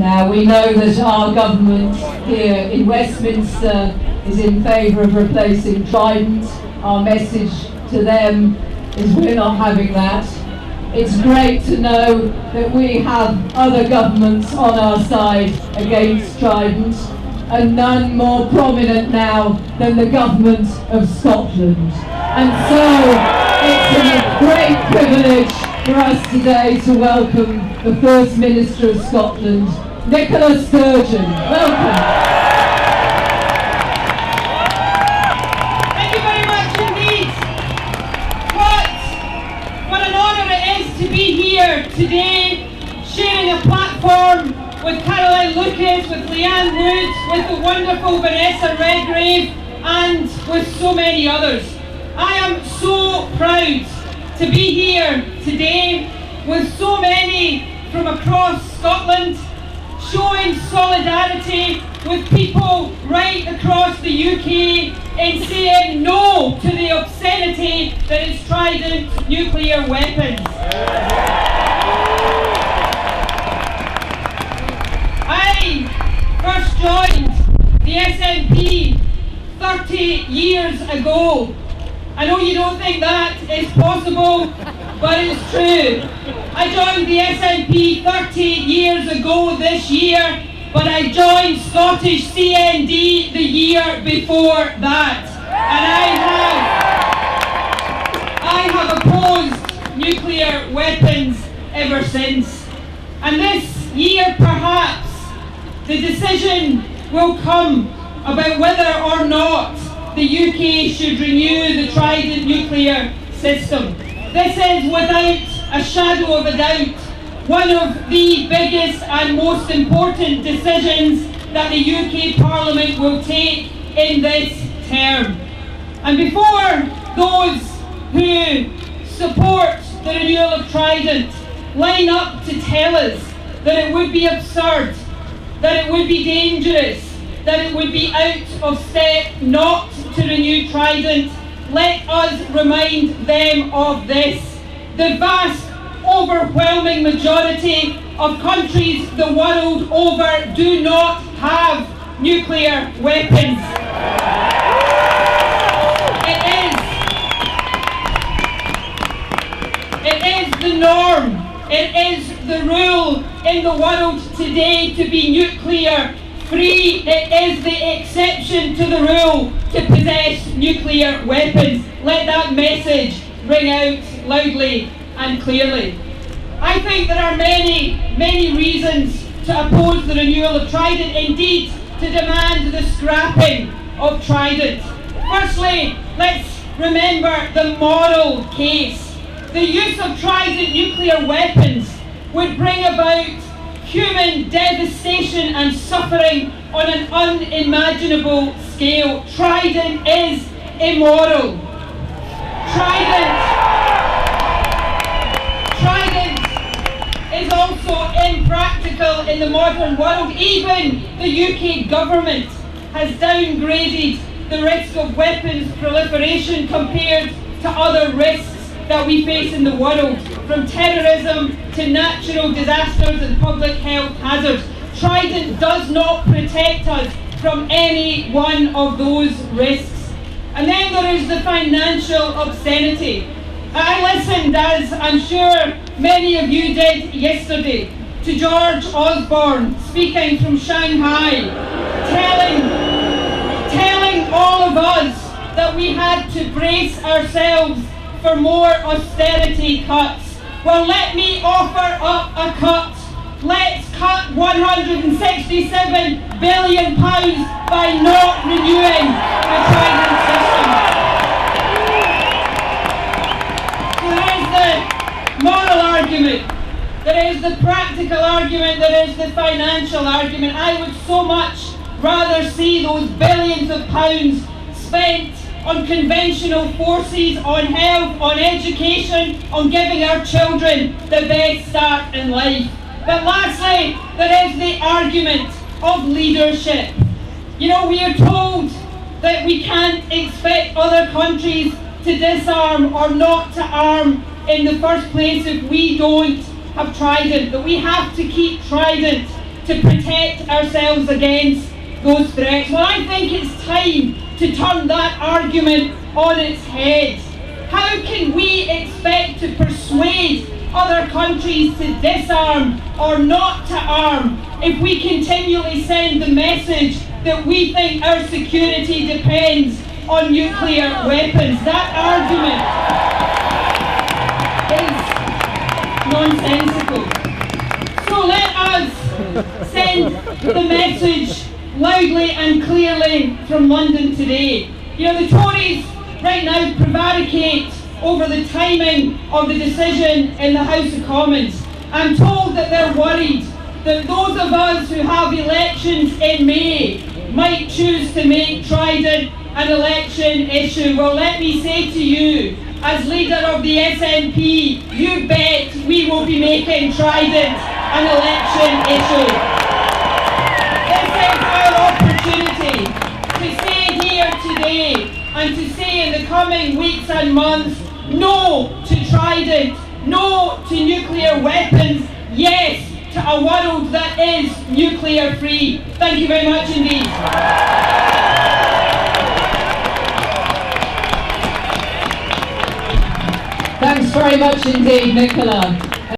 Now, we know that our government here in Westminster is in favour of replacing Trident. Our message to them is we're not having that. It's great to know that we have other governments on our side against Trident, and none more prominent now than the government of Scotland. And so it's a great privilege for us today to welcome the First Minister of Scotland, Nicola Sturgeon. Welcome. Thank you very much indeed. What an honour it is to be here today, sharing a platform with Caroline Lucas, with Leanne Wood, with the wonderful Vanessa Redgrave, and with so many others. I am so proud to be here today with so many from across Scotland, showing solidarity with people right across the UK in saying no to the obscenity that is Trident nuclear weapons. I first joined the SNP 30 years ago. I know you don't think that is possible, but it's true. I joined the SNP 30 years ago this year, but I joined Scottish CND the year before that. And I have opposed nuclear weapons ever since. And this year perhaps the decision will come about whether or not the UK should renew the Trident nuclear system. This is, without a shadow of a doubt, one of the biggest and most important decisions that the UK Parliament will take in this term. And before those who support the renewal of Trident line up to tell us that it would be absurd, that it would be dangerous, that it would be out of step not to renew Trident, let us remind them of this. The vast, overwhelming majority of countries the world over do not have nuclear weapons. It is the norm, it is the rule in the world today to be nuclear free. It is the exception to the rule to possess nuclear weapons. Let that message ring out loudly and clearly. I think there are many, many reasons to oppose the renewal of Trident, indeed to demand the scrapping of Trident. Firstly, let's remember the moral case. The use of Trident nuclear weapons would bring about human devastation and suffering on an unimaginable scale. Trident is immoral. Trident is also impractical in the modern world. Even the UK government has downgraded the risk of weapons proliferation compared to other risks that we face in the world, from terrorism to natural disasters and public health hazards. Trident does not protect us from any one of those risks. And then there is the financial obscenity. I listened, as I'm sure many of you did yesterday, to George Osborne speaking from Shanghai, telling all of us that we had to brace ourselves for more austerity cuts. Well, let me offer up a cut. Let's cut £167 billion by not renewing the Trident system. So there is the moral argument, there is the practical argument, there is the financial argument. I would so much rather see those billions of pounds spent on conventional forces, on health, on education, on giving our children the best start in life. But lastly, there is the argument of leadership. You know, we are told that we can't expect other countries to disarm or not to arm in the first place if we don't have Trident, that we have to keep Trident to protect ourselves against those threats. Well, I think it's time to turn that argument on its head. How can we expect to persuade other countries to disarm or not to arm if we continually send the message that we think our security depends on nuclear weapons? That argument is nonsensical. So let us send the message loudly and clearly from London today. You know, the Tories right now prevaricate over the timing of the decision in the House of Commons. I'm told that they're worried that those of us who have elections in May might choose to make Trident an election issue. Well, let me say to you, as leader of the SNP, you bet we will be making Trident an election issue. This is our opportunity to say here today and to say in the coming weeks and months, no to Trident, no to nuclear weapons, yes to a world that is nuclear free. Thank you very much indeed. Thanks very much indeed, Nicola.